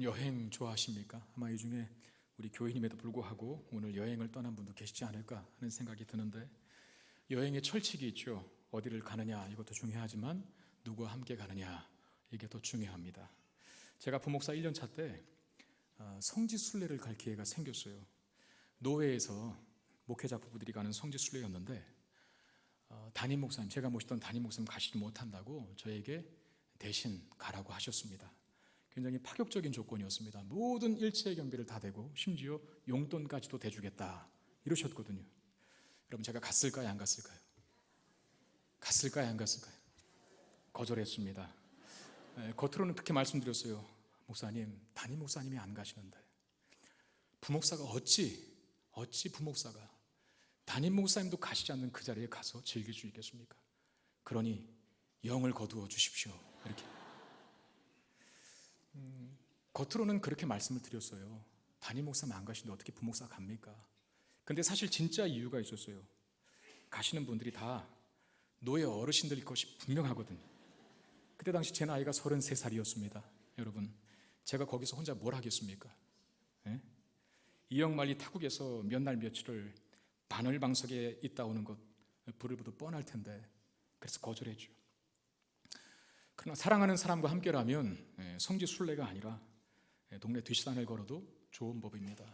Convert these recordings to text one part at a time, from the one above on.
여행 좋아하십니까? 아마 이 중에 우리 교인임에도 불구하고 오늘 여행을 떠난 분도 계시지 않을까 하는 생각이 드는데, 여행의 철칙이 있죠. 어디를 가느냐 이것도 중요하지만 누구와 함께 가느냐 이게 더 중요합니다. 제가 부목사 1년 차 때 성지순례를 갈 기회가 생겼어요. 노회에서 목회자 부부들이 가는 성지순례였는데, 담임 목사님, 제가 모시던 담임 목사님 가시지 못한다고 저에게 대신 가라고 하셨습니다. 굉장히 파격적인 조건이었습니다. 모든 일체 경비를 다 대고 심지어 용돈까지도 대주겠다 이러셨거든요. 여러분, 제가 갔을까요, 안 갔을까요? 갔을까요, 안 갔을까요? 거절했습니다. 겉으로는 그렇게 말씀드렸어요. 목사님, 담임 목사님이 안 가시는데 부목사가 어찌 부목사가 담임 목사님도 가시지 않는 그 자리에 가서 즐길 수 있겠습니까? 그러니 영을 거두어 주십시오. 이렇게 겉으로는 그렇게 말씀을 드렸어요. 담임 목사님 안 가시는데 어떻게 부목사 갑니까? 근데 사실 진짜 이유가 있었어요. 가시는 분들이 다 노예 어르신들일 것이 분명하거든요. 그때 당시 제 나이가 33살이었습니다. 여러분, 제가 거기서 혼자 뭘 하겠습니까? 예? 이영만리 타국에서 몇 날 며칠을 바늘방석에 있다 오는 것 불을 보도 뻔할 텐데, 그래서 거절했죠. 그러나 사랑하는 사람과 함께라면 성지순례가 아니라 동네 뒷산을 걸어도 좋은 법입니다.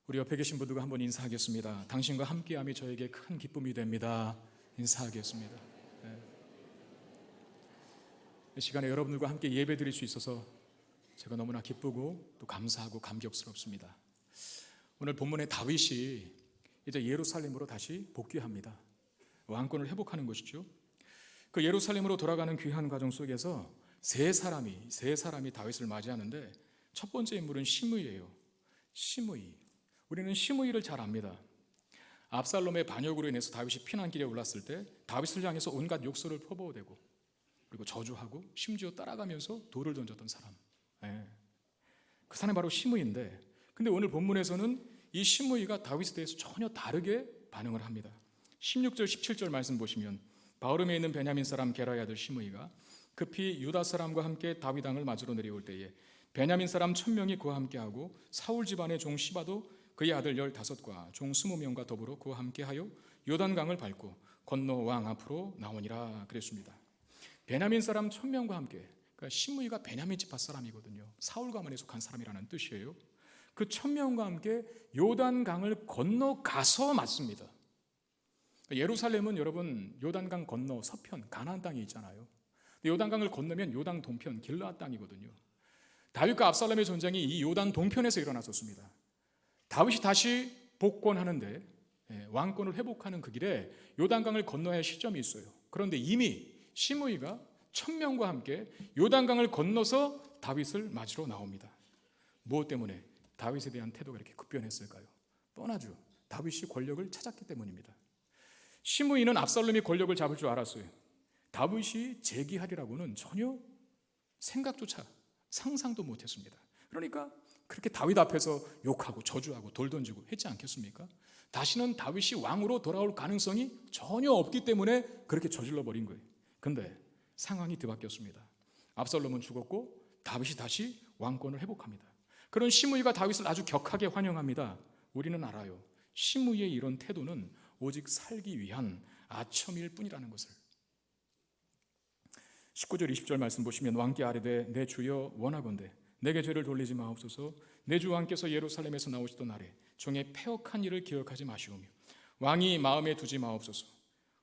우리 옆에 계신 분들과 한번 인사하겠습니다. 당신과 함께함이 저에게 큰 기쁨이 됩니다. 인사하겠습니다. 이 시간에 여러분들과 함께 예배 드릴 수 있어서 제가 너무나 기쁘고 또 감사하고 감격스럽습니다. 오늘 본문의 다윗이 이제 예루살렘으로 다시 복귀합니다. 왕권을 회복하는 것이죠. 그 예루살렘으로 돌아가는 귀한 과정 속에서 세 사람이 다윗을 맞이하는데, 첫 번째 인물은 시므이예요. 시므이. 우리는 시므이를 잘 압니다. 압살롬의 반역으로 인해서 다윗이 피난길에 올랐을 때 다윗을 향해서 온갖 욕설을 퍼부어대고 그리고 저주하고 심지어 따라가면서 돌을 던졌던 사람. 그 사람이 바로 시므이인데, 근데 오늘 본문에서는 이 시므이가 다윗에 대해서 전혀 다르게 반응을 합니다. 16절 17절 말씀 보시면, 바후림에 있는 베냐민 사람 게라의 아들 시므이가 급히 유다 사람과 함께 다윗 왕을 맞으러 내려올 때에 베냐민 사람 1000명이 그와 함께하고 사울 집안의 종 시바도 그의 아들 15과 종 20명과 더불어 그와 함께하여 요단강을 밟고 건너 왕 앞으로 나오니라 그랬습니다. 베냐민 사람 1000명과 함께, 그러니까 시므이가 베냐민 지파 사람이거든요. 사울 가문에 속한 사람이라는 뜻이에요. 그 1000명과 함께 요단강을 건너가서 맞습니다. 예루살렘은 여러분 요단강 건너 서편 가나안 땅이 있잖아요. 요단강을 건너면 요단 동편 길르앗 땅이거든요. 다윗과 압살롬의 전쟁이 이 요단 동편에서 일어났었습니다. 다윗이 다시 복권하는데 왕권을 회복하는 그 길에 요단강을 건너야 할 시점이 있어요. 그런데 이미 시므이가 1000명과 함께 요단강을 건너서 다윗을 맞으러 나옵니다. 무엇 때문에 다윗에 대한 태도가 이렇게 급변했을까요? 뻔하죠. 다윗이 권력을 찾았기 때문입니다. 시므이는 압살롬이 권력을 잡을 줄 알았어요. 다윗이 재기하리라고는 전혀 생각조차 상상도 못했습니다. 그러니까 그렇게 다윗 앞에서 욕하고 저주하고 돌 던지고 했지 않겠습니까? 다시는 다윗이 왕으로 돌아올 가능성이 전혀 없기 때문에 그렇게 저질러 버린 거예요. 근데 상황이 뒤바뀌었습니다. 압살롬은 죽었고 다윗이 다시 왕권을 회복합니다. 그런 시므이가 다윗을 아주 격하게 환영합니다. 우리는 알아요. 시므이의 이런 태도는 오직 살기 위한 아첨일 뿐이라는 것을. 19절 20절 말씀 보시면, 왕께 아뢰되 내 주여 원하건대 내게 죄를 돌리지 마옵소서. 내 주 왕께서 예루살렘에서 나오시던 날에 종의 패역한 일을 기억하지 마시오며 왕이 마음에 두지 마옵소서.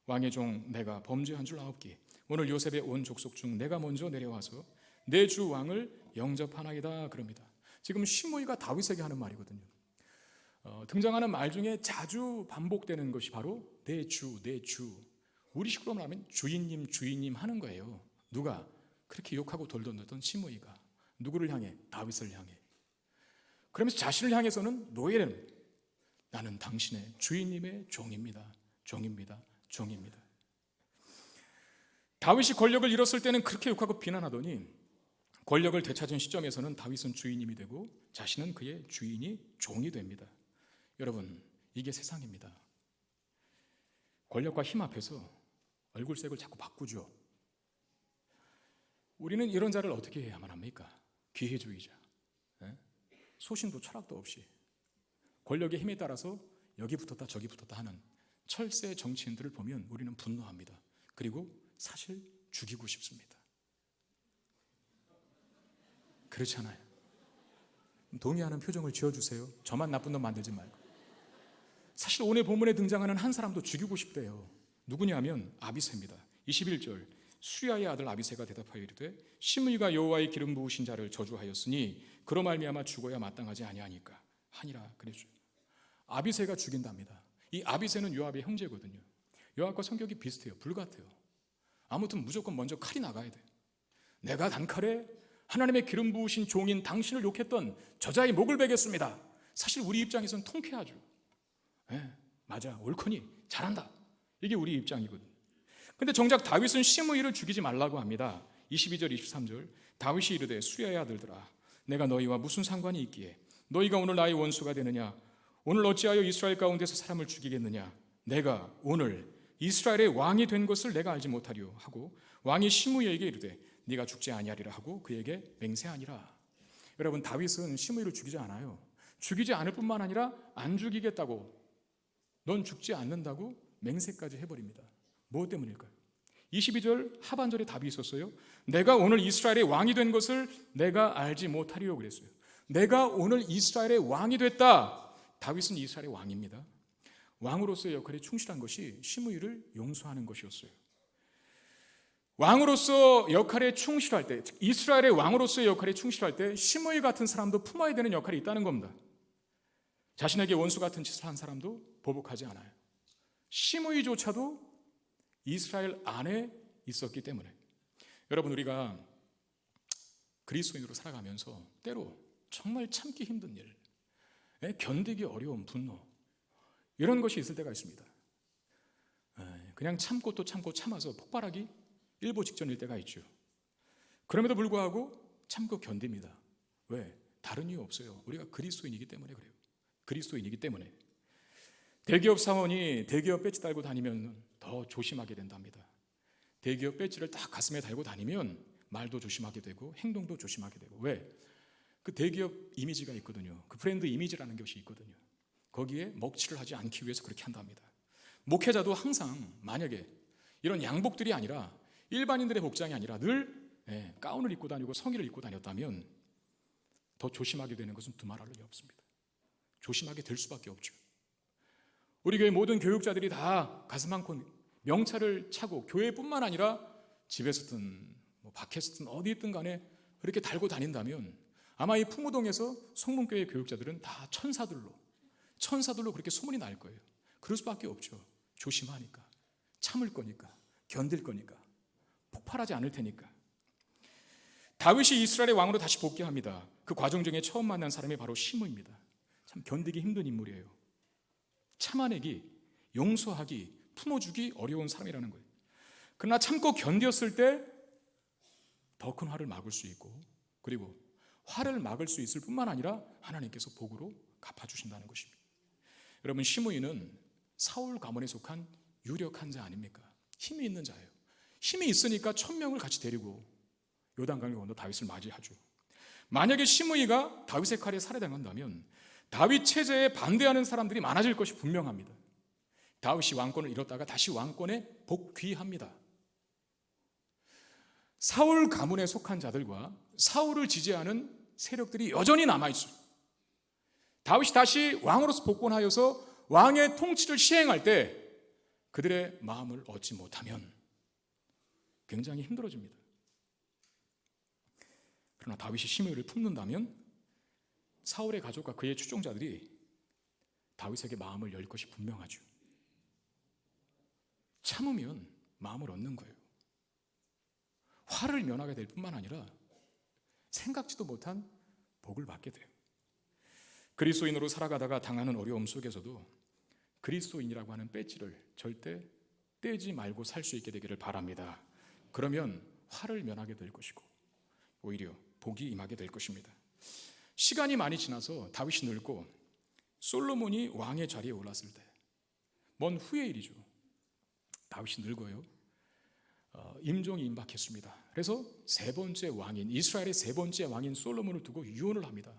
왕의 종 내가 범죄한 줄 아옵기에 오늘 요셉의 온 족속 중 내가 먼저 내려와서 내 주 왕을 영접하나이다 그럽니다. 지금 시므이가 다윗에게 하는 말이거든요. 등장하는 말 중에 자주 반복되는 것이 바로 내 주, 내 주. 우리식으로 말하면 주인님 하는 거예요. 누가? 그렇게 욕하고 돌 던졌던 시므이가 누구를 향해? 다윗을 향해. 그러면서 자신을 향해서는 노예는 나는 당신의 주인님의 종입니다. 다윗이 권력을 잃었을 때는 그렇게 욕하고 비난하더니 권력을 되찾은 시점에서는 다윗은 주인님이 되고 자신은 그의 주인이 종이 됩니다. 여러분, 이게 세상입니다. 권력과 힘 앞에서 얼굴색을 자꾸 바꾸죠. 우리는 이런 자를 어떻게 해야만 합니까? 기회주의자. 소신도 철학도 없이 권력의 힘에 따라서 여기 붙었다 저기 붙었다 하는 철새 정치인들을 보면 우리는 분노합니다. 그리고 사실 죽이고 싶습니다. 그렇지 않아요? 동의하는 표정을 지어주세요. 저만 나쁜 놈 만들지 말고. 사실 오늘 본문에 등장하는 한 사람도 죽이고 싶대요. 누구냐면 아비새입니다. 21절 수리아의 아들 아비새가 대답하여 이르되 시므이가 여호와의 기름 부으신 자를 저주하였으니 그로 말미암아 죽어야 마땅하지 아니하니까 하니라 그랬죠. 아비새가 죽인답니다. 이 아비새는 요압의 형제거든요. 요압과 성격이 비슷해요. 불같아요. 아무튼 무조건 먼저 칼이 나가야 돼요. 내가 단칼에 하나님의 기름 부으신 종인 당신을 욕했던 저자의 목을 베겠습니다. 사실 우리 입장에서는 통쾌하죠. 맞아, 옳거니 잘한다. 이게 우리 입장이거든요. 근데 정작 다윗은 시므이를 죽이지 말라고 합니다. 22절 23절 다윗이 이르되 수리아의 아들들아 내가 너희와 무슨 상관이 있기에 너희가 오늘 나의 원수가 되느냐 오늘 어찌하여 이스라엘 가운데서 사람을 죽이겠느냐 내가 오늘 이스라엘의 왕이 된 것을 내가 알지 못하리요 하고 왕이 시므이에게 이르되 네가 죽지 아니하리라 하고 그에게 맹세하니라. 여러분 다윗은 시므이를 죽이지 않아요. 죽이지 않을 뿐만 아니라 안 죽이겠다고 넌 죽지 않는다고 맹세까지 해버립니다. 무엇 때문일까요? 22절 하반절에 답이 있었어요. 내가 오늘 이스라엘의 왕이 된 것을 내가 알지 못하리요 그랬어요. 내가 오늘 이스라엘의 왕이 됐다. 다윗은 이스라엘의 왕입니다. 왕으로서의 역할에 충실한 것이 시므이를 용서하는 것이었어요. 왕으로서 역할에 충실할 때, 이스라엘의 왕으로서의 역할에 충실할 때 시므이 같은 사람도 품어야 되는 역할이 있다는 겁니다. 자신에게 원수 같은 짓을 한 사람도 보복하지 않아요. 시므이조차도 이스라엘 안에 있었기 때문에 여러분 우리가 그리스도인으로 살아가면서 때로 정말 참기 힘든 일, 견디기 어려운 분노 이런 것이 있을 때가 있습니다. 그냥 참고 또 참고 참아서 폭발하기 일보 직전일 때가 있죠. 그럼에도 불구하고 참고 견딥니다. 왜? 다른 이유 없어요. 우리가 그리스도인이기 때문에 그래요. 그리스도인이기 때문에. 대기업 사원이 대기업 배지 달고 다니면 더 조심하게 된답니다. 대기업 배지를 딱 가슴에 달고 다니면 말도 조심하게 되고 행동도 조심하게 되고. 왜? 그 대기업 이미지가 있거든요. 그 브랜드 이미지라는 것이 있거든요. 거기에 먹칠을 하지 않기 위해서 그렇게 한답니다. 목회자도 항상 만약에 이런 양복들이 아니라 일반인들의 복장이 아니라 늘 가운을 입고 다니고 성의를 입고 다녔다면 더 조심하게 되는 것은 두말할 리 없습니다. 조심하게 될 수밖에 없죠. 우리 교회 모든 교육자들이 다 가슴 한켠 명찰을 차고 교회뿐만 아니라 집에서든 밖에서든 어디 있든 간에 그렇게 달고 다닌다면 아마 이 풍무동에서 성문교회 교육자들은 다 천사들로 그렇게 소문이 날 거예요. 그럴 수밖에 없죠. 조심하니까, 참을 거니까, 견딜 거니까, 폭발하지 않을 테니까. 다윗이 이스라엘의 왕으로 다시 복귀합니다. 그 과정 중에 처음 만난 사람이 바로 시므이입니다. 참 견디기 힘든 인물이에요. 참아내기, 용서하기, 품어주기 어려운 사람이라는 거예요. 그러나 참고 견뎠을 때 더 큰 화를 막을 수 있고 그리고 화를 막을 수 있을 뿐만 아니라 하나님께서 복으로 갚아주신다는 것입니다. 여러분 시므이는 사울 가문에 속한 유력한 자 아닙니까? 힘이 있는 자예요. 힘이 있으니까 1000명을 같이 데리고 요단강을 건너 다윗을 맞이하죠. 만약에 시므이가 다윗의 칼에 살해당한다면 다윗 체제에 반대하는 사람들이 많아질 것이 분명합니다. 다윗이 왕권을 잃었다가 다시 왕권에 복귀합니다. 사울 가문에 속한 자들과 사울을 지지하는 세력들이 여전히 남아있어요. 다윗이 다시 왕으로서 복권하여서 왕의 통치를 시행할 때 그들의 마음을 얻지 못하면 굉장히 힘들어집니다. 그러나 다윗이 시므이를 품는다면 사울의 가족과 그의 추종자들이 다윗에게 마음을 열 것이 분명하죠. 참으면 마음을 얻는 거예요. 화를 면하게 될 뿐만 아니라 생각지도 못한 복을 받게 돼요. 그리스도인으로 살아가다가 당하는 어려움 속에서도 그리스도인이라고 하는 배지를 절대 떼지 말고 살 수 있게 되기를 바랍니다. 그러면 화를 면하게 될 것이고 오히려 복이 임하게 될 것입니다. 시간이 많이 지나서 다윗이 늙고 솔로몬이 왕의 자리에 올랐을 때 먼 후의 일이죠. 다윗이 늙어요. 임종이 임박했습니다. 그래서 세 번째 왕인 이스라엘의 세 번째 왕인 솔로몬을 두고 유언을 합니다.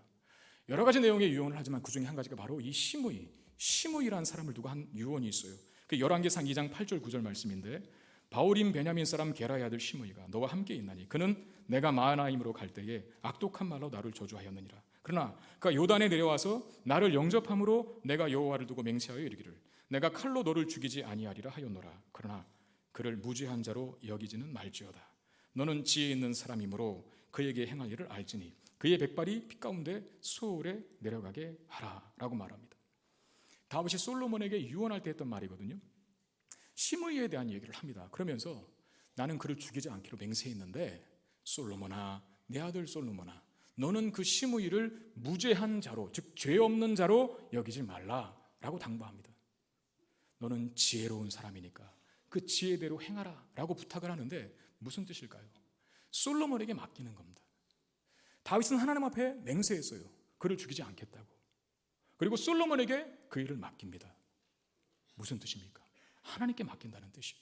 여러 가지 내용의 유언을 하지만 그 중에 한 가지가 바로 이 시므이라는 사람을 두고 한 유언이 있어요. 그 열왕기상 2장 8절 9절 말씀인데, 바울임 베냐민 사람 게라의 아들 시므이가 너와 함께 있나니 그는 내가 마하나임으로 갈 때에 악독한 말로 나를 저주하였느니라. 그러나 그가 요단에 내려와서 나를 영접함으로 내가 여호와를 두고 맹세하여 이르기를 내가 칼로 너를 죽이지 아니하리라 하였노라. 그러나 그를 무죄한 자로 여기지는 말지어다. 너는 지혜 있는 사람이므로 그에게 행할 일을 알지니 그의 백발이 피 가운데 수월에 내려가게 하라 라고 말합니다. 다윗이 솔로몬에게 유언할 때 했던 말이거든요. 시므이에 대한 얘기를 합니다. 그러면서 나는 그를 죽이지 않기로 맹세했는데 솔로몬아, 내 아들 솔로몬아, 너는 그 시므이를 무죄한 자로, 즉 죄 없는 자로 여기지 말라라고 당부합니다. 너는 지혜로운 사람이니까 그 지혜대로 행하라 라고 부탁을 하는데 무슨 뜻일까요? 솔로몬에게 맡기는 겁니다. 다윗은 하나님 앞에 맹세했어요. 그를 죽이지 않겠다고. 그리고 솔로몬에게 그 일을 맡깁니다. 무슨 뜻입니까? 하나님께 맡긴다는 뜻이에요.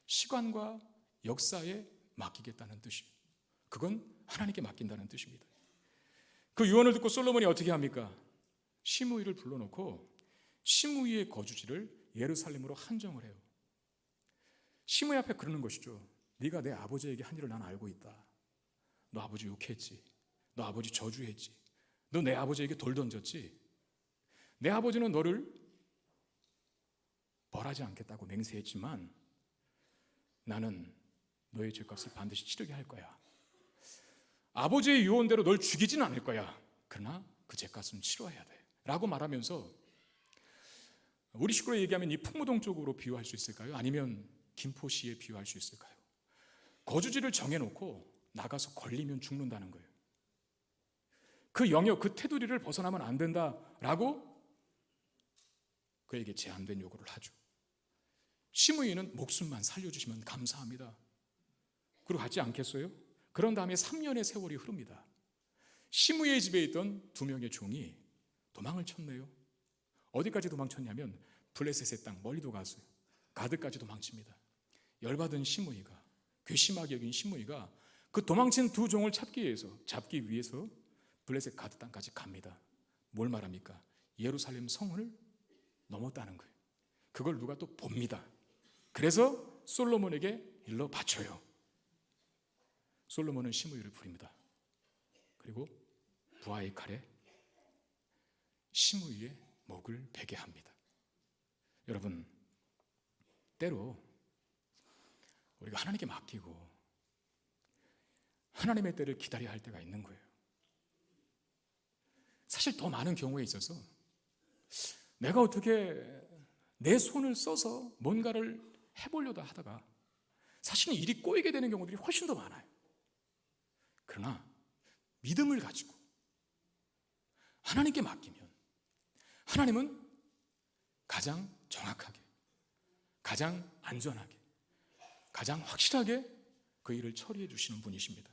시간과 역사에 맡기겠다는 뜻이에요. 그건 하나님께 맡긴다는 뜻입니다. 그 유언을 듣고 솔로몬이 어떻게 합니까? 시므이를 불러놓고 시므이의 거주지를 예루살렘으로 한정을 해요. 시므이 앞에 그러는 것이죠. 네가 내 아버지에게 한 일을 난 알고 있다. 너 아버지 욕했지. 너 아버지 저주했지. 너 내 아버지에게 돌 던졌지. 내 아버지는 너를 벌하지 않겠다고 맹세했지만 나는 너의 죄값을 반드시 치르게 할 거야. 아버지의 유언대로 널 죽이지는 않을 거야. 그러나 그 죄값은 치러야 돼 라고 말하면서, 우리 식구로 얘기하면 이 풍무동 쪽으로 비유할 수 있을까요? 아니면 김포시에 비유할 수 있을까요? 거주지를 정해놓고 나가서 걸리면 죽는다는 거예요. 그 영역, 그 테두리를 벗어나면 안 된다라고 그에게 제한된 요구를 하죠. 시므이는 목숨만 살려주시면 감사합니다. 그리고 하지 않겠어요? 그런 다음에 3년의 세월이 흐릅니다. 시므이의 집에 있던 2명의 종이 도망을 쳤네요. 어디까지 도망쳤냐면 블레셋의 땅 멀리도 갔어요. 가드까지 도망칩니다. 열받은 시므이가, 괘씸하게 여긴 시므이가 그 도망친 2 종을 잡기 위해서 블레셋 가드 땅까지 갑니다. 뭘 말합니까? 예루살렘 성을 넘었다는 거예요. 그걸 누가 또 봅니다. 그래서 솔로몬에게 일러 바쳐요. 솔로몬은 시므이를 부립니다. 그리고 부하의 칼에 시므이의 목을 베게 합니다. 여러분, 때로 우리가 하나님께 맡기고 하나님의 때를 기다려야 할 때가 있는 거예요. 사실 더 많은 경우에 있어서 내가 어떻게 내 손을 써서 뭔가를 해보려다 하다가 사실은 일이 꼬이게 되는 경우들이 훨씬 더 많아요. 그러나 믿음을 가지고 하나님께 맡기면 하나님은 가장 정확하게, 가장 안전하게, 가장 확실하게 그 일을 처리해 주시는 분이십니다.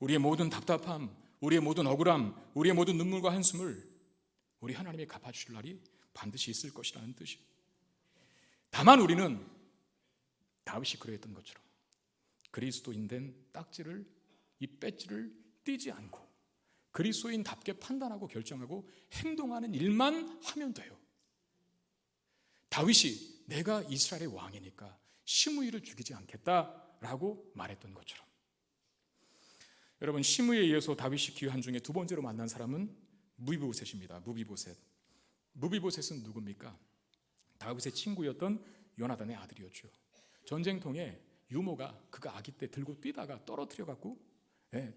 우리의 모든 답답함, 우리의 모든 억울함, 우리의 모든 눈물과 한숨을 우리 하나님이 갚아주실 날이 반드시 있을 것이라는 뜻이에요. 다만 우리는 다윗이 그러했던 것처럼 그리스도인 된 딱지를, 이 배지를 띄지 않고 그리스도인답게 판단하고 결정하고 행동하는 일만 하면 돼요. 다윗이 내가 이스라엘의 왕이니까 시므이를 죽이지 않겠다라고 말했던 것처럼, 여러분, 시므이에 이어서 다윗이 귀한 중에 2번째로 만난 사람은 무비보셋입니다. 무비보셋은 누굽니까? 다윗의 친구였던 요나단의 아들이었죠. 전쟁통에 유모가 그가 아기 때 들고 뛰다가 떨어뜨려 갖고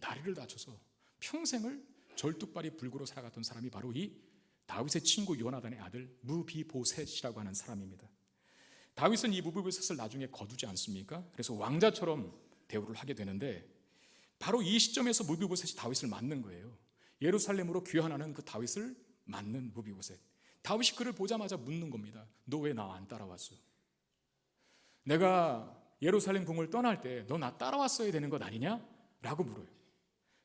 다리를 다쳐서 평생을 절뚝발이 불구로 살아갔던 사람이 바로 이 다윗의 친구 요나단의 아들 무비보셋이라고 하는 사람입니다. 다윗은 이 무비보셋을 나중에 거두지 않습니까? 그래서 왕자처럼 대우를 하게 되는데 바로 이 시점에서 무비보셋이 다윗을 맞는 거예요. 예루살렘으로 귀환하는 그 다윗을 맞는 무비보셋. 다윗이 그를 보자마자 묻는 겁니다. 너 왜 나 안 따라왔어? 내가 예루살렘 궁을 떠날 때 너 나 따라왔어야 되는 것 아니냐? 라고 물어요.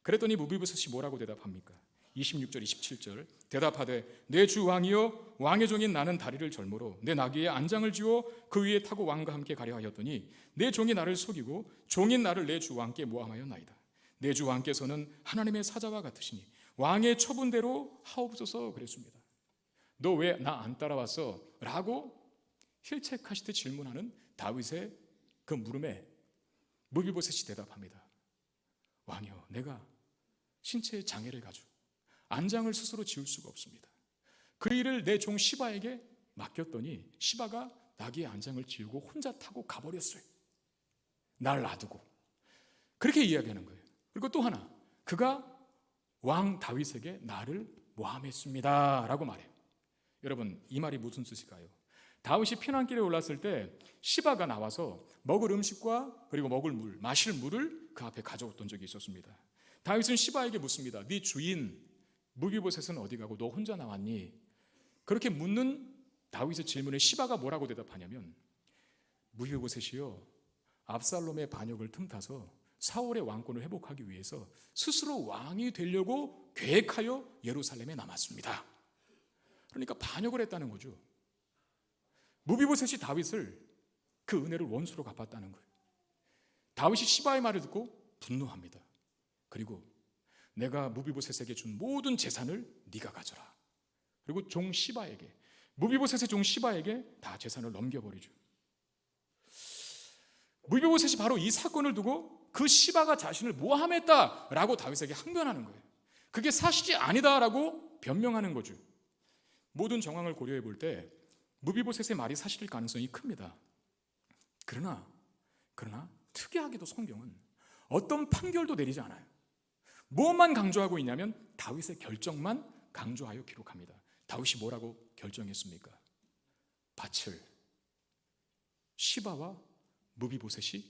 그랬더니 무비보셋이 뭐라고 대답합니까? 26절 27절 대답하되 내 주 왕이여 왕의 종인 나는 다리를 절모로 내 나귀에 안장을 지워 그 위에 타고 왕과 함께 가려 하였더니 내 종이 나를 속이고 종인 나를 내 주 왕께 모함하였나이다. 내 주 왕께서는 하나님의 사자와 같으시니 왕의 처분대로 하옵소서 그랬습니다. 너 왜 나 안 따라왔어? 라고 힐책하시듯 질문하는 다윗의 그 물음에 무비보셋이 대답합니다. 왕이여, 내가 신체의 장애를 가지고 안장을 스스로 지을 수가 없습니다. 그 일을 내 종 시바에게 맡겼더니 시바가 나귀의 안장을 지우고 혼자 타고 가버렸어요. 날 놔두고. 그렇게 이야기하는 거예요. 그리고 또 하나, 그가 왕 다윗에게 나를 모함했습니다 라고 말해요. 여러분, 이 말이 무슨 뜻일까요? 다윗이 피난길에 올랐을 때 시바가 나와서 먹을 음식과 그리고 먹을 물, 마실 물을 그 앞에 가져왔던 적이 있었습니다. 다윗은 시바에게 묻습니다. 네 주인 무비보셋은 어디 가고 너 혼자 나왔니? 그렇게 묻는 다윗의 질문에 시바가 뭐라고 대답하냐면, 무비보셋이요, 압살롬의 반역을 틈타서 사울의 왕권을 회복하기 위해서 스스로 왕이 되려고 계획하여 예루살렘에 남았습니다. 그러니까 반역을 했다는 거죠. 무비보셋이 다윗을 그 은혜를 원수로 갚았다는 거예요. 다윗이 시바의 말을 듣고 분노합니다. 그리고 내가 무비보셋에게 준 모든 재산을 네가 가져라. 그리고 종 시바에게, 무비보셋의 종 시바에게 다 재산을 넘겨버리죠. 무비보셋이 바로 이 사건을 두고 그 시바가 자신을 모함했다라고 다윗에게 항변하는 거예요. 그게 사실이 아니다라고 변명하는 거죠. 모든 정황을 고려해 볼 때 무비보셋의 말이 사실일 가능성이 큽니다. 그러나 특이하게도 성경은 어떤 판결도 내리지 않아요. 무엇만 강조하고 있냐면 다윗의 결정만 강조하여 기록합니다. 다윗이 뭐라고 결정했습니까? 밭을 시바와 무비보셋이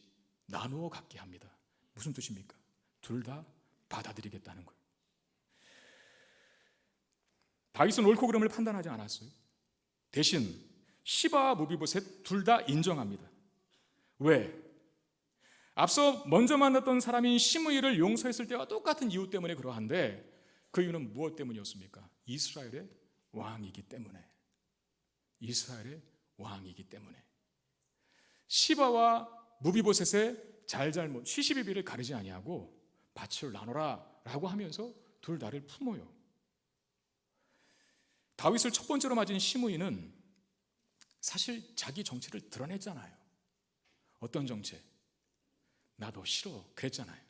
나누어 갖게 합니다. 무슨 뜻입니까? 둘 다 받아들이겠다는 거예요. 다윗은 옳고 그름을 판단하지 않았어요. 대신 시바와 무비보셋 둘 다 인정합니다. 왜? 앞서 먼저 만났던 사람인 시므이를 용서했을 때와 똑같은 이유 때문에 그러한데, 그 이유는 무엇 때문이었습니까? 이스라엘의 왕이기 때문에. 이스라엘의 왕이기 때문에. 시바와 무비보셋의 잘잘못, 시시비비를 가리지 아니하고 밭을 나눠라 라고 하면서 둘 다를 품어요. 다윗을 첫 번째로 맞은 시므이는 사실 자기 정체를 드러냈잖아요. 어떤 정체? 나 너 싫어 그랬잖아요.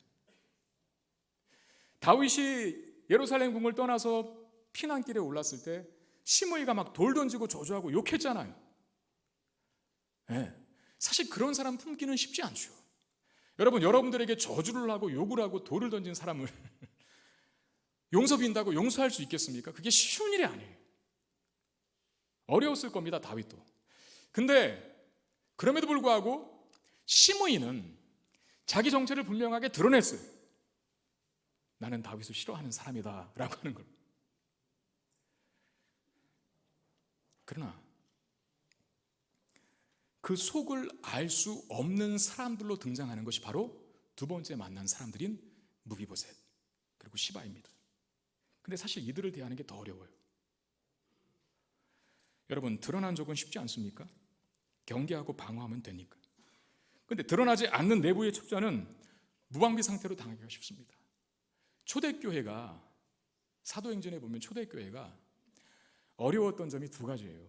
다윗이 예루살렘 궁을 떠나서 피난길에 올랐을 때 시므이가 막 돌 던지고 저주하고 욕했잖아요. 네. 사실 그런 사람 품기는 쉽지 않죠. 여러분들에게 저주를 하고 욕을 하고 돌을 던진 사람을 용서 빈다고 용서할 수 있겠습니까? 그게 쉬운 일이 아니에요. 어려웠을 겁니다, 다윗도. 근데 그럼에도 불구하고 시므이는 자기 정체를 분명하게 드러냈어요. 나는 다윗을 싫어하는 사람이다 라고 하는 걸. 그러나 그 속을 알 수 없는 사람들로 등장하는 것이 바로 두 번째 만난 사람들인 무비보셋 그리고 시바입니다. 근데 사실 이들을 대하는 게 더 어려워요. 여러분, 드러난 적은 쉽지 않습니까? 경계하고 방어하면 되니까. 근데 드러나지 않는 내부의 첩자는 무방비 상태로 당하기가 쉽습니다. 초대교회가, 사도행전에 보면 초대교회가 어려웠던 점이 두 가지예요.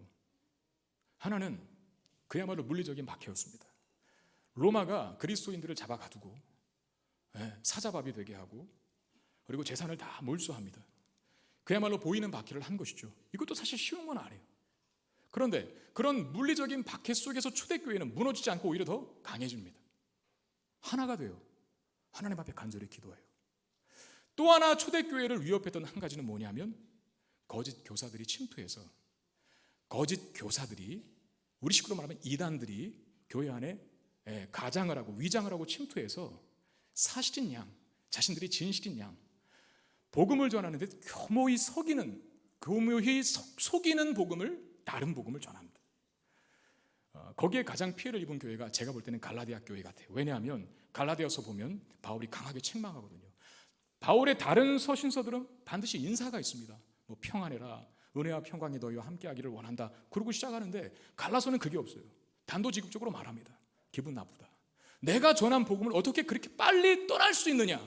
하나는 그야말로 물리적인 박해였습니다. 로마가 그리스도인들을 잡아가두고 사자밥이 되게 하고 그리고 재산을 다 몰수합니다. 그야말로 보이는 박해를 한 것이죠. 이것도 사실 쉬운 건 아니에요. 그런데 그런 물리적인 박해 속에서 초대교회는 무너지지 않고 오히려 더 강해집니다. 하나가 돼요. 하나님 앞에 간절히 기도해요. 또 하나 초대교회를 위협했던 한 가지는 뭐냐면 거짓 교사들이 침투해서, 거짓 교사들이, 우리 식으로 말하면 이단들이 교회 안에 가장을 하고 위장을 하고 침투해서 사실인 양, 자신들이 진실인 양, 복음을 전하는데 교묘히 속이는 복음을, 다른 복음을 전합니다. 거기에 가장 피해를 입은 교회가 제가 볼 때는 갈라디아 교회 같아요. 왜냐하면 갈라디아서 보면 바울이 강하게 책망하거든요. 바울의 다른 서신서들은 반드시 인사가 있습니다. 뭐 평안해라, 은혜와 평강이 너희와 함께하기를 원한다, 그러고 시작하는데 갈라서는 그게 없어요. 단도직입적으로 말합니다. 기분 나쁘다. 내가 전한 복음을 어떻게 그렇게 빨리 떠날 수 있느냐?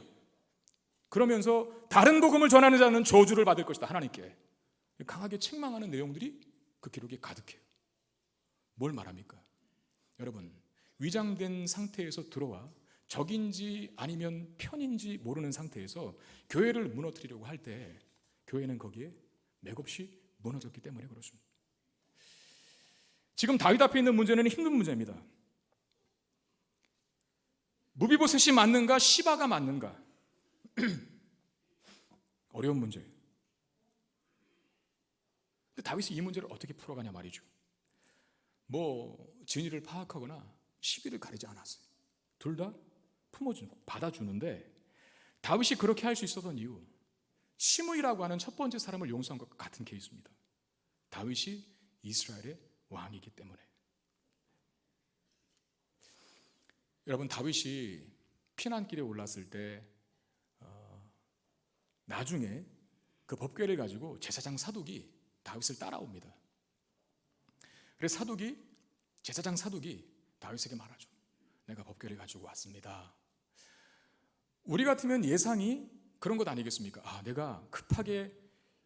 그러면서 다른 복음을 전하는 자는 저주를 받을 것이다. 하나님께 강하게 책망하는 내용들이 그 기록에 가득해요. 뭘 말합니까? 여러분, 위장된 상태에서 들어와 적인지 아니면 편인지 모르는 상태에서 교회를 무너뜨리려고 할 때 교회는 거기에 맥없이 무너졌기 때문에 그렇습니다. 지금 다윗 앞에 있는 문제는 힘든 문제입니다. 무비보셋이 맞는가 시바가 맞는가 어려운 문제예요. 근데 다윗이 이 문제를 어떻게 풀어가냐 말이죠. 진위를 파악하거나 시비를 가리지 않았어요. 둘 다 품어주고 받아주는데 다윗이 그렇게 할 수 있었던 이유, 시므이라고 하는 첫 번째 사람을 용서한 것과 같은 케이스입니다. 다윗이 이스라엘의 왕이기 때문에. 여러분, 다윗이 피난길에 올랐을 때 나중에 그 법궤를 가지고 제사장 사독이 다윗을 따라옵니다. 그래서 제사장 사독이 다윗에게 말하죠. 내가 법궤를 가지고 왔습니다. 우리 같으면 예상이 그런 것 아니겠습니까? 내가 급하게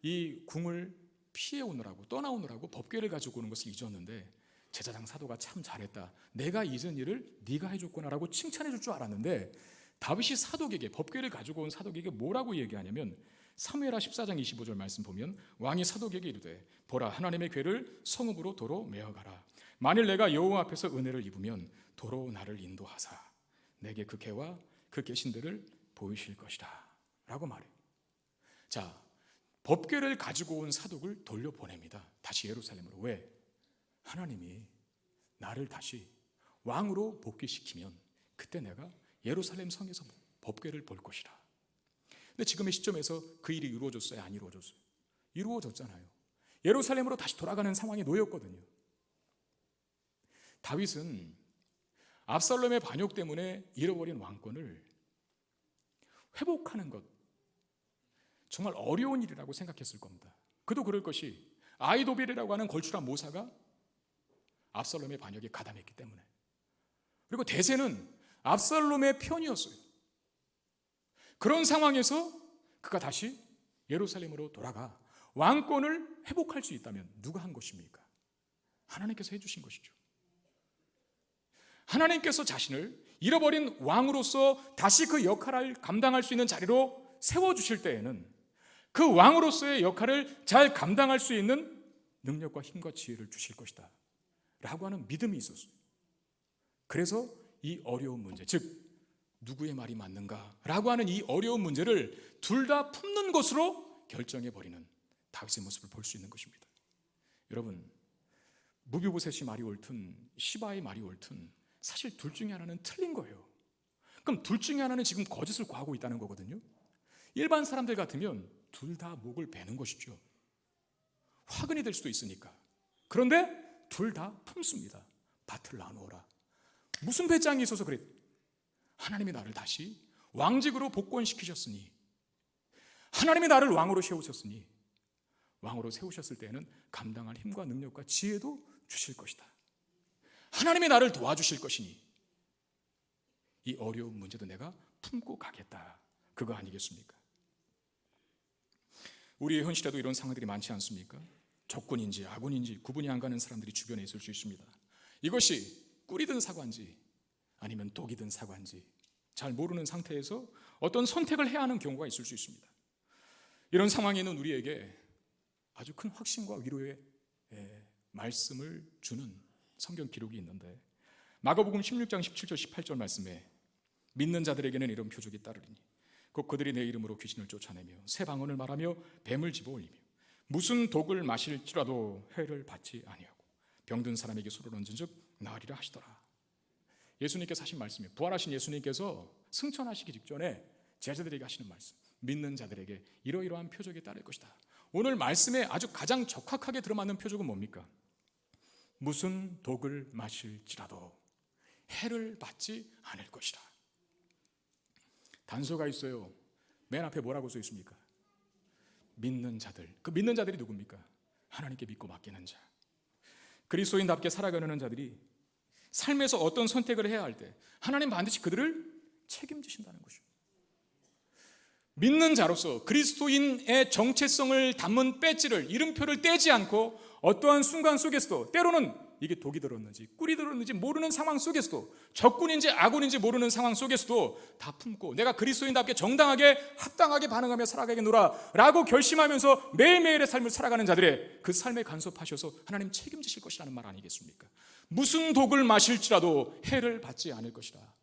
이 궁을 피해 오느라고 떠나오느라고 법궤를 가지고 오는 것을 잊었는데 제사장 사도가 참 잘했다. 내가 잊은 일을 네가 해줬구나라고 칭찬해 줄 줄 알았는데 다윗이 사독에게, 법궤를 가지고 온 사독에게 뭐라고 얘기하냐면 사무엘하 14장 25절 말씀 보면 왕이 사독에게 이르되 보라, 하나님의 궤를 성읍으로 도로 메어가라. 만일 내가 여호와 앞에서 은혜를 입으면 도로 나를 인도하사 내게 그 궤와 그 계신들을 보이실 것이다 라고 말해요. 자, 법궤를 가지고 온 사독을 돌려보냅니다. 다시 예루살렘으로. 왜? 하나님이 나를 다시 왕으로 복귀시키면 그때 내가 예루살렘 성에서 법궤를 볼 것이다. 근데 지금의 시점에서 그 일이 이루어졌어요? 안 이루어졌어요? 이루어졌잖아요. 예루살렘으로 다시 돌아가는 상황에 놓였거든요. 다윗은 압살롬의 반역 때문에 잃어버린 왕권을 회복하는 것, 정말 어려운 일이라고 생각했을 겁니다. 그도 그럴 것이 아이도벨이라고 하는 걸출한 모사가 압살롬의 반역에 가담했기 때문에. 그리고 대세는 압살롬의 편이었어요. 그런 상황에서 그가 다시 예루살렘으로 돌아가 왕권을 회복할 수 있다면 누가 한 것입니까? 하나님께서 해주신 것이죠. 하나님께서 자신을 잃어버린 왕으로서 다시 그 역할을 감당할 수 있는 자리로 세워주실 때에는 그 왕으로서의 역할을 잘 감당할 수 있는 능력과 힘과 지혜를 주실 것이다 라고 하는 믿음이 있었어요. 그래서 이 어려운 문제, 즉 누구의 말이 맞는가 라고 하는 이 어려운 문제를 둘 다 품는 것으로 결정해버리는 다윗의 모습을 볼 수 있는 것입니다. 여러분, 무비보셋이 말이 옳든 시바의 말이 옳든 사실 둘 중에 하나는 틀린 거예요. 그럼 둘 중에 하나는 지금 거짓을 구하고 있다는 거거든요. 일반 사람들 같으면 둘 다 목을 베는 것이죠. 화근이 될 수도 있으니까. 그런데 둘 다 품습니다. 밭을 나누어라. 무슨 배짱이 있어서 그래? 하나님이 나를 다시 왕직으로 복권시키셨으니, 하나님이 나를 왕으로 세우셨으니, 왕으로 세우셨을 때에는 감당할 힘과 능력과 지혜도 주실 것이다. 하나님이 나를 도와주실 것이니 이 어려운 문제도 내가 품고 가겠다. 그거 아니겠습니까? 우리의 현실에도 이런 상황들이 많지 않습니까? 적군인지 아군인지 구분이 안 가는 사람들이 주변에 있을 수 있습니다. 이것이 꿀이든 사과인지 아니면 독이든 사과인지 잘 모르는 상태에서 어떤 선택을 해야 하는 경우가 있을 수 있습니다. 이런 상황에는 우리에게 아주 큰 확신과 위로의 말씀을 주는 성경 기록이 있는데, 마가복음 16장 17절 18절 말씀에 믿는 자들에게는 이런 표적이 따르리니 곧 그들이 내 이름으로 귀신을 쫓아내며 새 방언을 말하며 뱀을 집어올리며 무슨 독을 마실지라도 해를 받지 아니하고 병든 사람에게 손을 얹은즉 나으리라 하시더라. 예수님께서 하신 말씀이에요. 부활하신 예수님께서 승천하시기 직전에 제자들에게 하시는 말씀, 믿는 자들에게 이러이러한 표적이 따를 것이다. 오늘 말씀에 아주 가장 적확하게 들어맞는 표적은 뭡니까? 무슨 독을 마실지라도 해를 받지 않을 것이다. 단서가 있어요. 맨 앞에 뭐라고 써 있습니까? 믿는 자들. 그 믿는 자들이 누굽니까? 하나님께 믿고 맡기는 자. 그리스도인답게 살아가는 자들이 삶에서 어떤 선택을 해야 할 때 하나님 반드시 그들을 책임지신다는 것입니다. 믿는 자로서 그리스도인의 정체성을 담은 배지를, 이름표를 떼지 않고 어떠한 순간 속에서도, 때로는 이게 독이 들었는지 꿀이 들었는지 모르는 상황 속에서도, 적군인지 아군인지 모르는 상황 속에서도 다 품고 내가 그리스도인답게 정당하게 합당하게 반응하며 살아가겠노라 라고 결심하면서 매일매일의 삶을 살아가는 자들의 그 삶에 간섭하셔서 하나님 책임지실 것이라는 말 아니겠습니까? 무슨 독을 마실지라도 해를 받지 않을 것이라.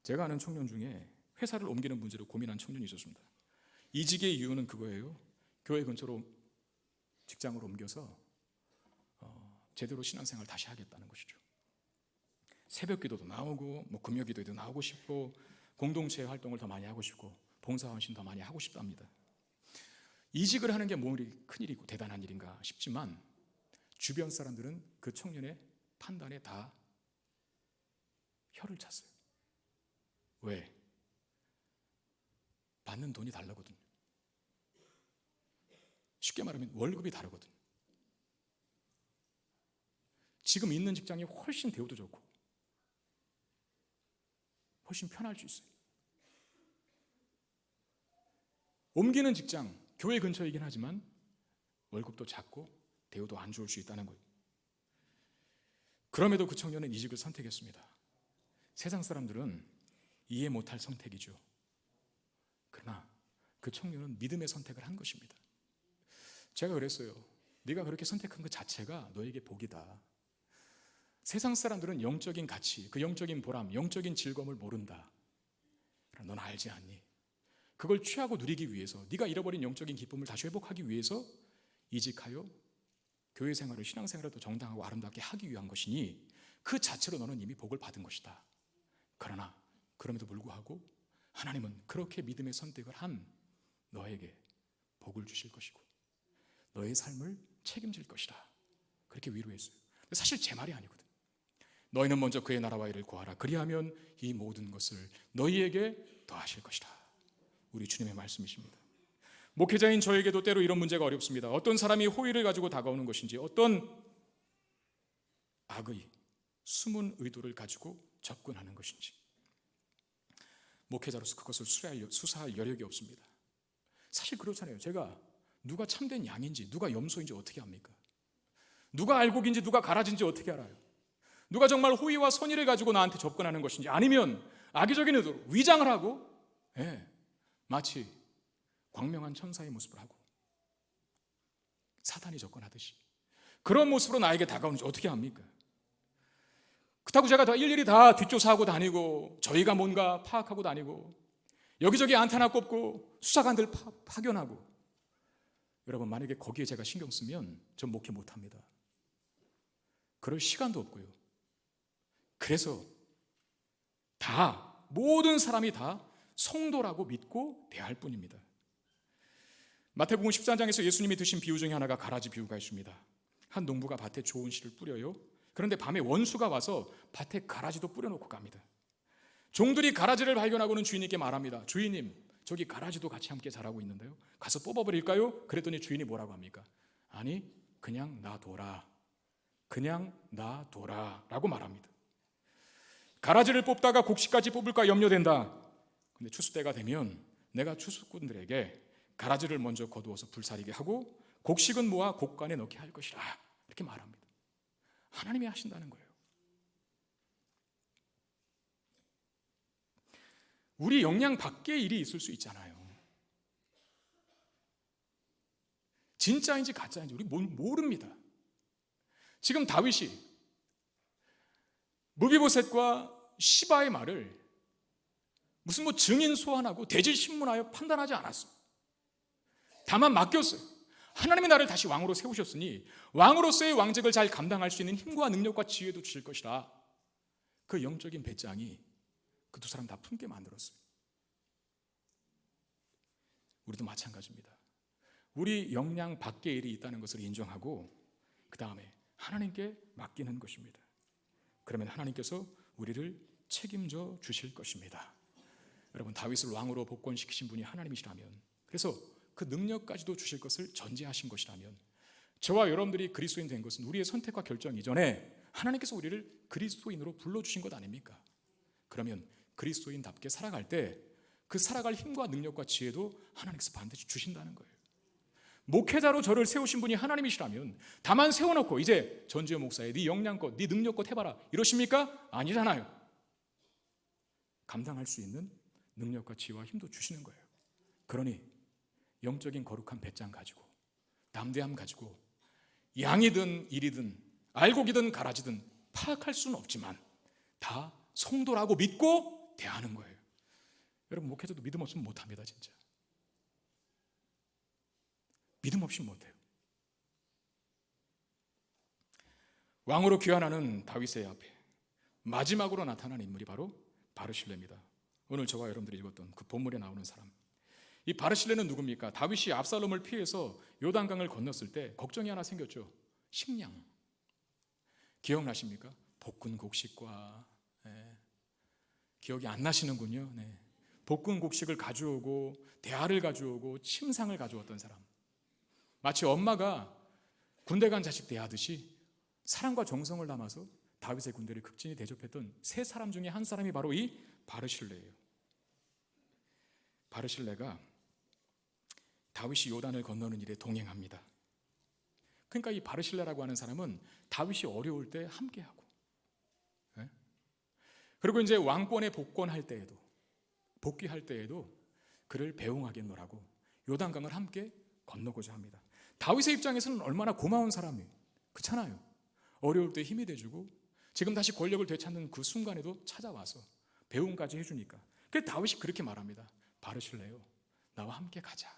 제가 아는 청년 중에 회사를 옮기는 문제로 고민한 청년이 있었습니다. 이직의 이유는 그거예요. 교회 근처로 직장을 옮겨서 제대로 신앙생활 다시 하겠다는 것이죠. 새벽 기도도 나오고 금요 기도에도 나오고 싶고 공동체 활동을 더 많이 하고 싶고 봉사헌신 더 많이 하고 싶답니다. 이직을 하는 게 뭐 큰일이고 대단한 일인가 싶지만 주변 사람들은 그 청년의 판단에 다 혀를 찼어요. 왜? 받는 돈이 다르거든요. 쉽게 말하면 월급이 다르거든요. 지금 있는 직장이 훨씬 대우도 좋고 훨씬 편할 수 있어요. 옮기는 직장, 교회 근처이긴 하지만 월급도 작고 대우도 안 좋을 수 있다는 거예요. 그럼에도 그 청년은 이직을 선택했습니다. 세상 사람들은 이해 못할 선택이죠. 그러나 그 청년은 믿음의 선택을 한 것입니다. 제가 그랬어요. 네가 그렇게 선택한 것 자체가 너에게 복이다. 세상 사람들은 영적인 가치, 그 영적인 보람, 영적인 즐거움을 모른다. 그러나 넌 알지 않니? 그걸 취하고 누리기 위해서, 네가 잃어버린 영적인 기쁨을 다시 회복하기 위해서 이직하여 교회 생활을, 신앙생활을 더 정당하고 아름답게 하기 위한 것이니 그 자체로 너는 이미 복을 받은 것이다. 그러나 그럼에도 불구하고 하나님은 그렇게 믿음의 선택을 한 너에게 복을 주실 것이고 너의 삶을 책임질 것이다. 그렇게 위로했어요. 사실 제 말이 아니거든. 너희는 먼저 그의 나라와 일을 구하라. 그리하면 이 모든 것을 너희에게 더하실 것이다. 우리 주님의 말씀이십니다. 목회자인 저에게도 때로 이런 문제가 어렵습니다. 어떤 사람이 호의를 가지고 다가오는 것인지, 어떤 악의, 숨은 의도를 가지고 접근하는 것인지 목회자로서 그것을 수사할 여력이 없습니다. 사실 그렇잖아요. 제가 누가 참된 양인지 누가 염소인지 어떻게 압니까? 누가 알곡인지 누가 가라진지 어떻게 알아요? 누가 정말 호의와 선의를 가지고 나한테 접근하는 것인지, 아니면 악의적인 의도로 위장을 하고 마치 광명한 천사의 모습을 하고 사탄이 접근하듯이 그런 모습으로 나에게 다가오는지 어떻게 압니까? 그렇다고 제가 다 일일이 다 뒷조사하고 다니고 저희가 뭔가 파악하고 다니고 여기저기 안테나 꼽고 수사관들 파견하고, 여러분 만약에 거기에 제가 신경 쓰면 전 목회 못합니다. 그럴 시간도 없고요. 그래서 모든 사람이 다 성도라고 믿고 대할 뿐입니다. 마태복음 14장에서 예수님이 드신 비유 중에 하나가 가라지 비유가 있습니다. 한 농부가 밭에 좋은 씨를 뿌려요. 그런데 밤에 원수가 와서 밭에 가라지도 뿌려놓고 갑니다. 종들이 가라지를 발견하고는 주인에게 말합니다. 주인님, 저기 가라지도 같이 함께 자라고 있는데요, 가서 뽑아버릴까요? 그랬더니 주인이 뭐라고 합니까? 아니, 그냥 놔둬라. 그냥 놔둬라 라고 말합니다. 가라지를 뽑다가 곡식까지 뽑을까 염려된다. 근데 추수 때가 되면 내가 추수꾼들에게 가라지를 먼저 거두어서 불사르게 하고 곡식은 모아 곡간에 넣게 할 것이라, 이렇게 말합니다. 하나님이 하신다는 거예요. 우리 역량 밖의 일이 있을 수 있잖아요. 진짜인지 가짜인지 우리 모릅니다. 지금 다윗이 무비보셋과 시바의 말을 무슨 증인 소환하고 대질 신문하여 판단하지 않았어요. 다만 맡겼어요. 하나님이 나를 다시 왕으로 세우셨으니 왕으로서의 왕직을 잘 감당할 수 있는 힘과 능력과 지혜도 주실 것이라. 그 영적인 배짱이 그 두 사람 다 품게 만들었어요. 우리도 마찬가지입니다. 우리 역량 밖의 일이 있다는 것을 인정하고 그 다음에 하나님께 맡기는 것입니다. 그러면 하나님께서 우리를 책임져 주실 것입니다. 여러분, 다윗을 왕으로 복권시키신 분이 하나님이시라면, 그래서 그 능력까지도 주실 것을 전제하신 것이라면, 저와 여러분들이 그리스도인 된 것은 우리의 선택과 결정 이전에 하나님께서 우리를 그리스도인으로 불러주신 것 아닙니까? 그러면 그리스도인답게 살아갈 때 그 살아갈 힘과 능력과 지혜도 하나님께서 반드시 주신다는 거예요. 목회자로 저를 세우신 분이 하나님이시라면 다만 세워놓고 이제 전지현 목사에 네 역량껏 네 능력껏 해봐라 이러십니까? 아니잖아요. 감당할 수 있는 능력과 지혜와 힘도 주시는 거예요. 그러니 영적인 거룩한 배짱 가지고 담대함 가지고 양이든 일이든 알곡이든 가라지든 파악할 수는 없지만 다 성도라고 믿고 대하는 거예요. 여러분 목회자도 믿음 없으면 못합니다. 진짜 믿음 없이 못해요. 왕으로 귀환하는 다윗의 앞에 마지막으로 나타난 인물이 바로 바르실레입니다. 오늘 저와 여러분들이 읽었던 그 본문에 나오는 사람. 이 바르실레는 누굽니까? 다윗이 압살롬을 피해서 요단강을 건넜을 때 걱정이 하나 생겼죠. 식량. 기억나십니까? 볶은 곡식과 기억이 안 나시는군요. 볶은 곡식을 가져오고 대하를 가져오고 침상을 가져왔던 사람. 마치 엄마가 군대 간 자식 대하듯이 사랑과 정성을 담아서 다윗의 군대를 극진히 대접했던 세 사람 중에 한 사람이 바로 이 바르실레예요. 바르실레가 다윗이 요단을 건너는 일에 동행합니다. 그러니까 이 바르실레라고 하는 사람은 다윗이 어려울 때 함께하고, 그리고 이제 왕권에 복권할 때에도, 복귀할 때에도 그를 배웅하겠노라고 요단강을 함께 건너고자 합니다. 다윗의 입장에서는 얼마나 고마운 사람이에요. 그렇잖아요. 어려울 때 힘이 돼주고 지금 다시 권력을 되찾는 그 순간에도 찾아와서 배웅까지 해주니까. 그래서 다윗이 그렇게 말합니다. 바르실레요, 나와 함께 가자.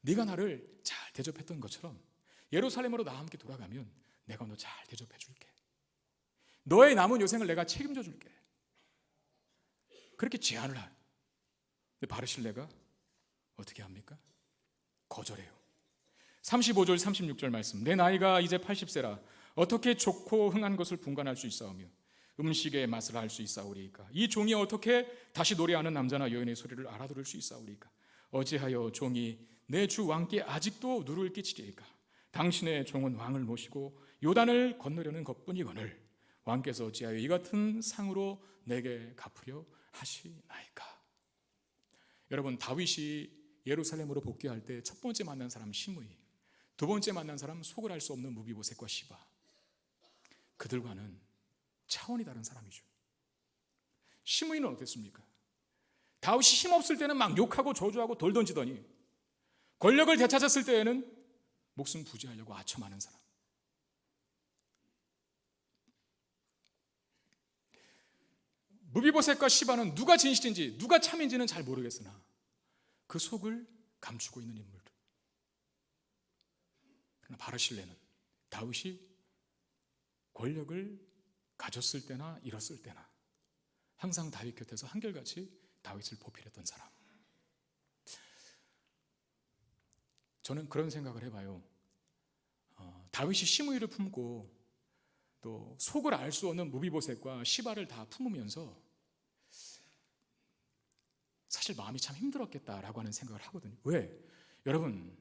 네가 나를 잘 대접했던 것처럼 예루살렘으로 나와 함께 돌아가면 내가 너 잘 대접해 줄게. 너의 남은 여생을 내가 책임져 줄게. 그렇게 제안을 해요. 근데 바르실레가 어떻게 합니까? 거절해요. 35절 36절 말씀. 내 나이가 이제 80세라 어떻게 좋고 흥한 것을 분간할 수 있사오며 음식의 맛을 알 수 있사오리이까. 이 종이 어떻게 다시 노래하는 남자나 여인의 소리를 알아들을 수 있사오리이까. 어찌하여 종이 내 주 왕께 아직도 누를 끼치리이까. 당신의 종은 왕을 모시고 요단을 건너려는 것뿐이거늘 왕께서 어찌하여 이 같은 상으로 내게 갚으려 하시나이까. 여러분, 다윗이 예루살렘으로 복귀할 때 첫 번째 만난 사람 시므이, 두 번째 만난 사람 속을 알 수 없는 무비보셋과 시바. 그들과는 차원이 다른 사람이죠. 시므이는 어땠습니까? 다윗이 힘없을 때는 막 욕하고 저주하고 돌 던지더니 권력을 되찾았을 때에는 목숨 부지하려고 아첨하는 사람. 무비보셋과 시바는 누가 진실인지 누가 참인지는 잘 모르겠으나 그 속을 감추고 있는 인물들. 그러나 바르실레는 다윗이 권력을 가졌을 때나 잃었을 때나 항상 다윗 곁에서 한결같이 다윗을 보필했던 사람. 저는 그런 생각을 해봐요. 다윗이 시므이를 품고 또 속을 알 수 없는 무비보셋과 시바를 다 품으면서 사실 마음이 참 힘들었겠다라고 하는 생각을 하거든요. 왜? 여러분,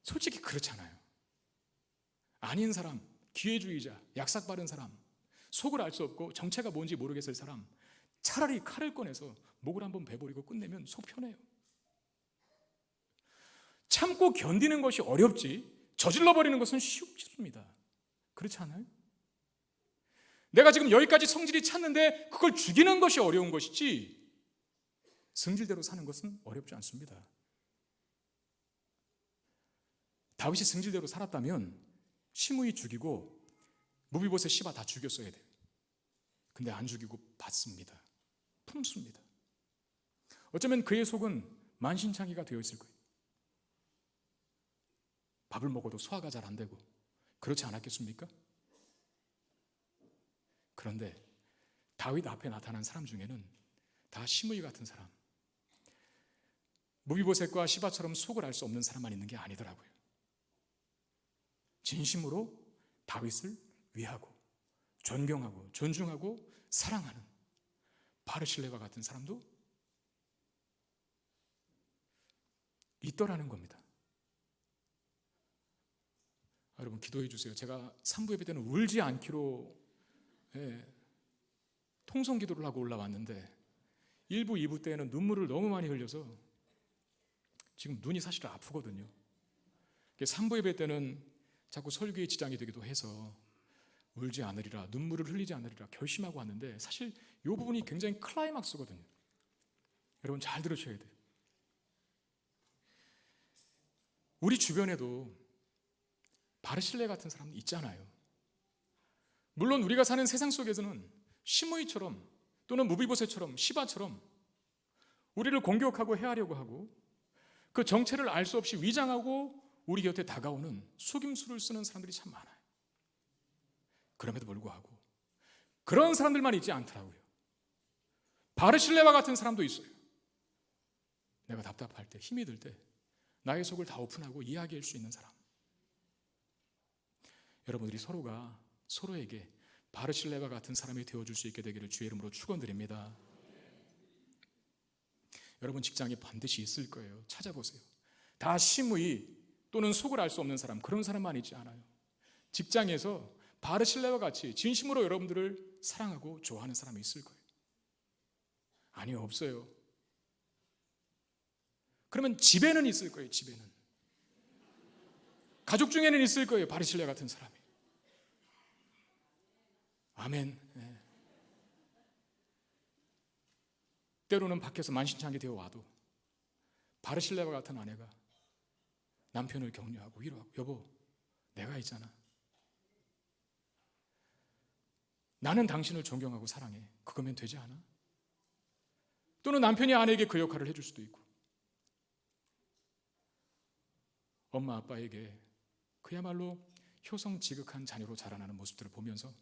솔직히 그렇잖아요. 아닌 사람, 기회주의자, 약삭 바른 사람, 속을 알 수 없고 정체가 뭔지 모르겠을 사람, 차라리 칼을 꺼내서 목을 한번 베버리고 끝내면 속 편해요. 참고 견디는 것이 어렵지 저질러버리는 것은 쉽습니다. 그렇지 않아요? 내가 지금 여기까지 성질이 찼는데 그걸 죽이는 것이 어려운 것이지 승질대로 사는 것은 어렵지 않습니다. 다윗이 승질대로 살았다면 시므이 죽이고 무비보셋 시바 다 죽였어야 돼요. 근데 안 죽이고 받습니다. 품습니다. 어쩌면 그의 속은 만신창이가 되어 있을 거예요. 밥을 먹어도 소화가 잘 안 되고 그렇지 않았겠습니까? 그런데 다윗 앞에 나타난 사람 중에는 다 시므이 같은 사람, 무비보셋과 시바처럼 속을 알 수 없는 사람만 있는 게 아니더라고요. 진심으로 다윗을 위하고 존경하고 존중하고 사랑하는 바르실레와 같은 사람도 있더라는 겁니다. 여러분 기도해 주세요. 제가 3부 예배 때는 울지 않기로 통성 기도를 하고 올라왔는데 1부, 2부 때에는 눈물을 너무 많이 흘려서 지금 눈이 사실 아프거든요. 3부 예배 때는 자꾸 설교에 지장이 되기도 해서 울지 않으리라, 눈물을 흘리지 않으리라 결심하고 왔는데 사실 이 부분이 굉장히 클라이막스거든요. 여러분 잘 들으셔야 돼요. 우리 주변에도 바르실레 같은 사람도 있잖아요. 물론 우리가 사는 세상 속에서는 시므이처럼 또는 무비보셋처럼 시바처럼 우리를 공격하고 해하려고 하고 그 정체를 알 수 없이 위장하고 우리 곁에 다가오는 속임수를 쓰는 사람들이 참 많아요. 그럼에도 불구하고 그런 사람들만 있지 않더라고요. 바르실레와 같은 사람도 있어요. 내가 답답할 때, 힘이 들 때 나의 속을 다 오픈하고 이야기할 수 있는 사람. 여러분들이 서로가 서로에게 바르실레와 같은 사람이 되어줄 수 있게 되기를 주의 이름으로 축원드립니다. 여러분 직장에 반드시 있을 거예요. 찾아보세요. 다 심의 또는 속을 알 수 없는 사람, 그런 사람만 있지 않아요. 직장에서 바르실레와 같이 진심으로 여러분들을 사랑하고 좋아하는 사람이 있을 거예요. 아니요, 없어요. 그러면 집에는 있을 거예요. 집에는 가족 중에는 있을 거예요. 바르실레 같은 사람이. 아멘. 네. 때로는 밖에서 만신창이 되어 와도 바르실레와 같은 아내가 남편을 격려하고 위로하고, 여보 내가 있잖아, 나는 당신을 존경하고 사랑해, 그거면 되지 않아? 또는 남편이 아내에게 그 역할을 해줄 수도 있고, 엄마 아빠에게 그야말로 효성지극한 자녀로 자라나는 모습들을 보면서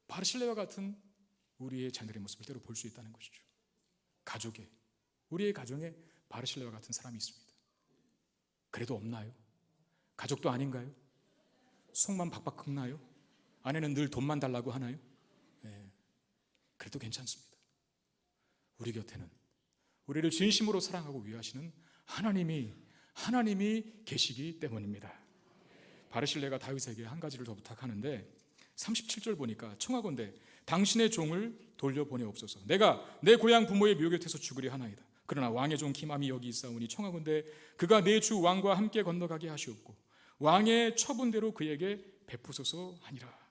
바르실레와 같은 우리의 자녀의 모습을 때로 볼 수 있다는 것이죠. 가족에, 우리의 가정에 바르실레와 같은 사람이 있습니다. 그래도 없나요? 가족도 아닌가요? 속만 박박 긁나요? 아내는 늘 돈만 달라고 하나요? 네. 그래도 괜찮습니다. 우리 곁에는 우리를 진심으로 사랑하고 위하시는 하나님이 계시기 때문입니다. 바르실레가 다윗에게 한 가지를 더 부탁하는데 37절 보니까 청하건대 당신의 종을 돌려보내옵소서. 내가 내 고향 부모의 묘 곁에서 죽으려 하나이다. 그러나 왕의 종 기맘이 여기 있사오니 청하건대 그가 내 주 왕과 함께 건너가게 하시옵고 왕의 처분대로 그에게 베푸소서 하니라.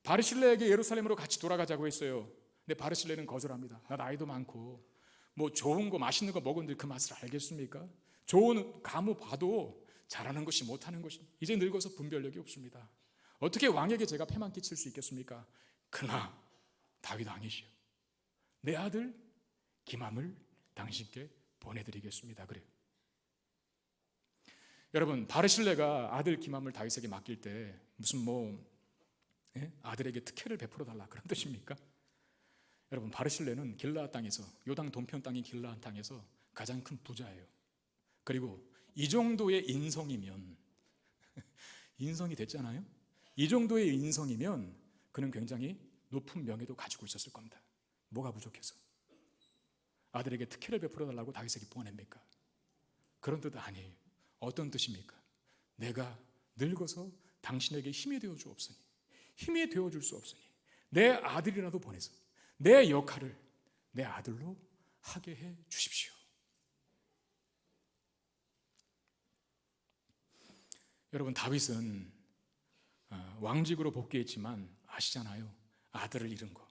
바르실레에게 예루살렘으로 같이 돌아가자고 했어요. 근데 바르실레는 거절합니다. 나 나이도 많고 뭐 좋은 거 맛있는 거 먹었는데 그 맛을 알겠습니까? 좋은 가무 봐도 잘하는 것이 못하는 것이 이제 늙어서 분별력이 없습니다. 어떻게 왕에게 제가 패만 끼칠 수 있겠습니까? 그러나 다윗 왕이시여, 내 아들 기맘을 당신께 보내드리겠습니다. 그래요. 여러분 바르실레가 아들 기맘을 다윗에게 맡길 때 무슨 아들에게 특혜를 베풀어 달라 그런 뜻입니까? 여러분 바르실레는 길라앗 땅에서, 요당 동편 땅인 길라앗 땅에서 가장 큰 부자예요. 그리고 이 정도의 인성이면 인성이 됐잖아요. 이 정도의 인성이면 그는 굉장히 높은 명예도 가지고 있었을 겁니다. 뭐가 부족해서 아들에게 특혜를 베풀어 달라고 다윗에게 보냅니까? 그런 뜻 아니에요. 어떤 뜻입니까? 내가 늙어서 당신에게 힘이 되어 주옵소니, 힘이 되어 줄 수 없으니 내 아들이라도 보내서 내 역할을 내 아들로 하게 해 주십시오. 여러분 다윗은 왕직으로 복귀했지만 아시잖아요. 아들을 잃은 거.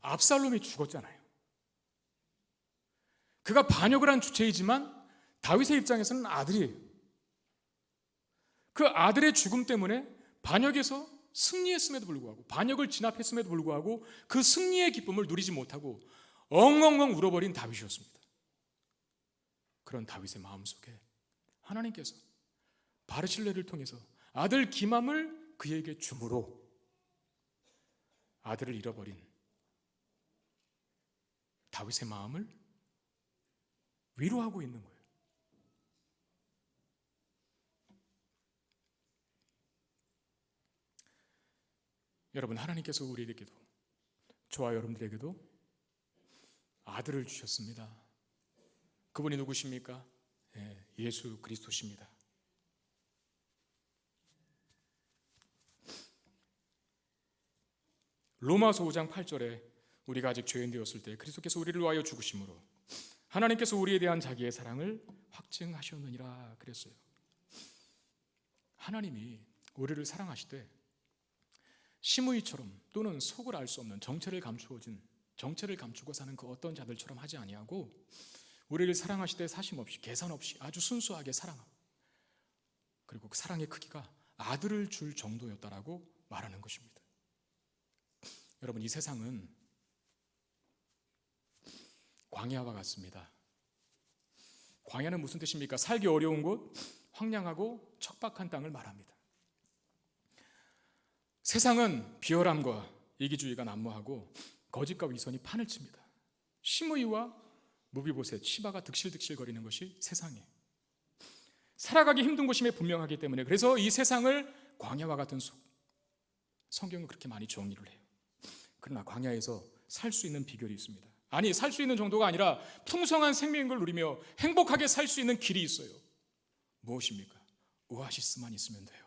압살롬이 죽었잖아요. 그가 반역을 한 주체이지만 다윗의 입장에서는 아들이에요. 그 아들의 죽음 때문에 반역에서 승리했음에도 불구하고, 반역을 진압했음에도 불구하고 그 승리의 기쁨을 누리지 못하고 엉엉엉 울어버린 다윗이었습니다. 그런 다윗의 마음속에 하나님께서 바르실레를 통해서 아들 기맘을 그에게 주므로 아들을 잃어버린 다윗의 마음을 위로하고 있는 거예요. 여러분 하나님께서 우리에게도, 저와 여러분들에게도 아들을 주셨습니다. 그분이 누구십니까? 예수 그리스도십니다. 로마서 5장 8절에 우리가 아직 죄인 되었을 때 그리스도께서 우리를 위하여 죽으심으로 하나님께서 우리에 대한 자기의 사랑을 확증하셨느니라 그랬어요. 하나님이 우리를 사랑하시되 심의처럼 또는 속을 알 수 없는 정체를 감추고 사는 그 어떤 자들처럼 하지 아니하고 우리를 사랑하시되 사심 없이 계산 없이 아주 순수하게 사랑하고, 그리고 그 사랑의 크기가 아들을 줄 정도였다라고 말하는 것입니다. 여러분, 이 세상은 광야와 같습니다. 광야는 무슨 뜻입니까? 살기 어려운 곳, 황량하고 척박한 땅을 말합니다. 세상은 비열함과 이기주의가 난무하고 거짓과 위선이 판을 칩니다. 심의와 무비보셋, 시바가 득실득실거리는 것이 세상이에요. 살아가기 힘든 곳임에 분명하기 때문에 그래서 이 세상을 광야와 같은 성경은 그렇게 많이 정의를 해요. 그러나 광야에서 살 수 있는 비결이 있습니다. 아니, 살 수 있는 정도가 아니라 풍성한 생명을 누리며 행복하게 살 수 있는 길이 있어요. 무엇입니까? 오아시스만 있으면 돼요.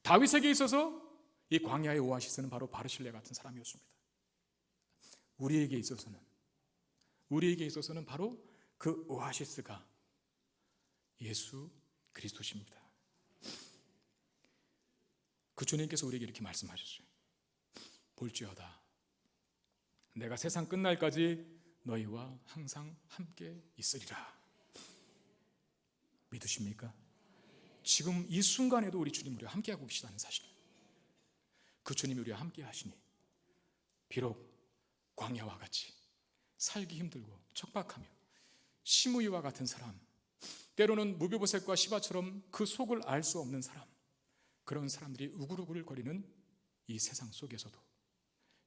다윗에게 있어서 이 광야의 오아시스는 바로 바르실레 같은 사람이었습니다. 우리에게 있어서는 바로 그 오아시스가 예수 그리스도십니다. 그 주님께서 우리에게 이렇게 말씀하셨어요. 볼지어다 내가 세상 끝날까지 너희와 항상 함께 있으리라. 믿으십니까? 지금 이 순간에도 우리 주님 우리와 함께하고 계시다는 사실, 그 주님이 우리와 함께 하시니 비록 광야와 같이 살기 힘들고 척박하며 심의와 같은 사람, 때로는 무비보셋과 시바처럼 그 속을 알 수 없는 사람, 그런 사람들이 우글우글 거리는 이 세상 속에서도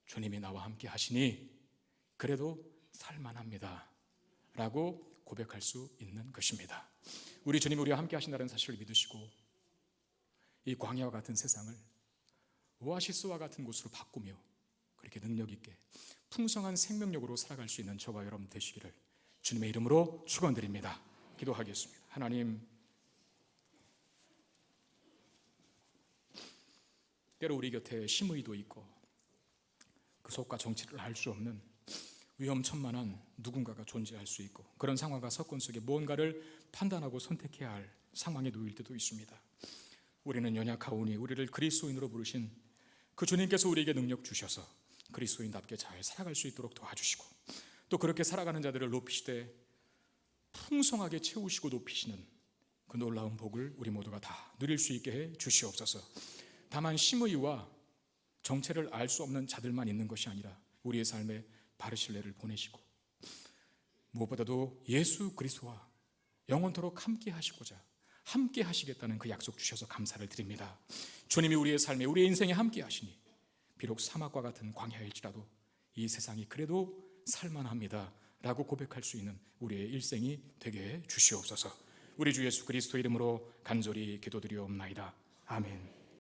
주님이 나와 함께 하시니 그래도 살만합니다 라고 고백할 수 있는 것입니다. 우리 주님이 우리와 함께 하신다는 사실을 믿으시고 이 광야와 같은 세상을 오아시스와 같은 곳으로 바꾸며 그렇게 능력 있게 풍성한 생명력으로 살아갈 수 있는 저와 여러분 되시기를 주님의 이름으로 축원드립니다. 기도하겠습니다. 하나님, 때로 우리 곁에 심의도 있고 그 속과 정체를 알 수 없는 위험천만한 누군가가 존재할 수 있고, 그런 상황과 사건 속에 무언가를 판단하고 선택해야 할 상황에 놓일 때도 있습니다. 우리는 연약하오니 우리를 그리스도인으로 부르신 그 주님께서 우리에게 능력 주셔서 그리스도인답게 잘 살아갈 수 있도록 도와주시고, 또 그렇게 살아가는 자들을 높이시되 풍성하게 채우시고 높이시는 그 놀라운 복을 우리 모두가 다 누릴 수 있게 해 주시옵소서. 다만 심의와 정체를 알 수 없는 자들만 있는 것이 아니라 우리의 삶에 바르실레를 보내시고 무엇보다도 예수 그리스도와 영원토록 함께 하시고자 함께 하시겠다는 그 약속 주셔서 감사를 드립니다. 주님이 우리의 삶에, 우리의 인생에 함께 하시니 비록 사막과 같은 광야일지라도 이 세상이 그래도 살만합니다 라고 고백할 수 있는 우리의 일생이 되게 해 주시옵소서. 우리 주 예수 그리스도 이름으로 간절히 기도드리옵나이다. 아멘.